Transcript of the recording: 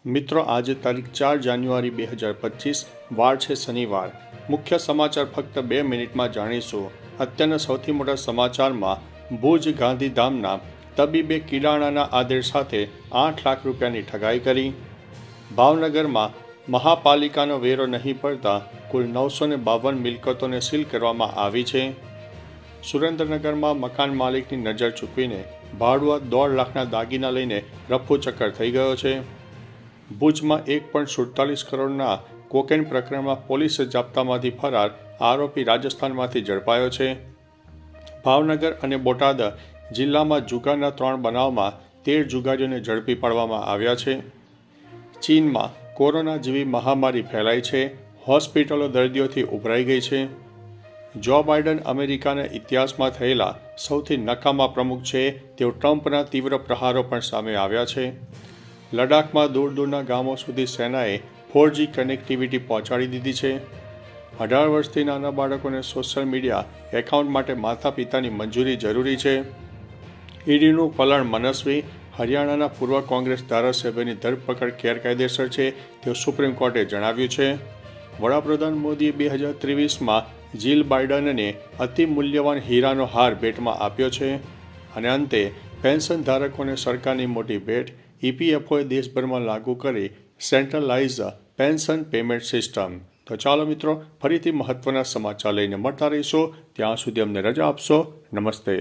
મિત્રો, આજે તારીખ 4 જાન્યુઆરી 2025 વાર છે શનિવાર. મુખ્ય સમાચાર ફક્ત 2 મિનિટમાં જાણીશું. અત્યારના સૌથી મોટા સમાચારમાં ભુજ ગાંધીધામના તબીબે કિરાણાના આદેશ સાથે 8 લાખ રૂપિયાની ઠગાઈ કરી. ભાવનગરમાં મહાપાલિકાનો વેરો નહીં પડતા કુલ 952 મિલકતોને સીલ કરવામાં આવી છે. સુરેન્દ્રનગરમાં મકાન માલિકની નજર ચૂકવીને ભાડુઆત 1.5 લાખના દાગીના લઈને રફ્ફુ ચક્કર થઈ ગયો છે. ભુજમાં 1.47 કરોડના કોકેન પ્રકરણમાં પોલીસ જાપ્તામાંથી ફરાર આરોપી રાજસ્થાનમાંથી ઝડપાયો છે. ભાવનગર અને બોટાદ જિલ્લામાં જુગારના 3 બનાવમાં 13 જુગારીઓને ઝડપી પાડવામાં આવ્યા છે. ચીનમાં કોરોના જેવી મહામારી ફેલાઈ છે. હોસ્પિટલો દર્દીઓથી ઉભરાઈ ગઈ છે. જો બાઇડન અમેરિકાના ઇતિહાસમાં થયેલા સૌથી નકામા પ્રમુખ છે તેઓ ટ્રમ્પના તીવ્ર પ્રહારો પણ સામે આવ્યા છે. લડાખમાં દૂર દૂરના ગામો સુધી સેનાએ 4G કનેક્ટિવિટી પહોંચાડી દીધી છે. 18 વર્ષથી નાના બાળકોને સોશિયલ મીડિયા એકાઉન્ટ માટે માતા પિતાની મંજૂરી જરૂરી છે. ઈડીનું વલણ મનસ્વી. હરિયાણાના પૂર્વ કોંગ્રેસ ધારાસભ્યની ધરપકડ ગેરકાયદેસર છે તેવું સુપ્રીમ કોર્ટે જણાવ્યું છે. વડાપ્રધાન મોદીએ 2023માં જીલ બાઇડનને અતિ મૂલ્યવાન હીરાનો હાર ભેટમાં આપ્યો છે. અને અંતે પેન્શન ધારકોને સરકારની મોટી ભેટ. EPFOએ દેશભરમાં લાગુ કરી સેન્ટ્રલાઇઝ પેન્શન પેમેન્ટ સિસ્ટમ. તો ચાલો મિત્રો, ફરીથી મહત્વના સમાચાર લઈને મળતા રહીશું. ત્યાં સુધી અમને રજા આપશો. નમસ્તે.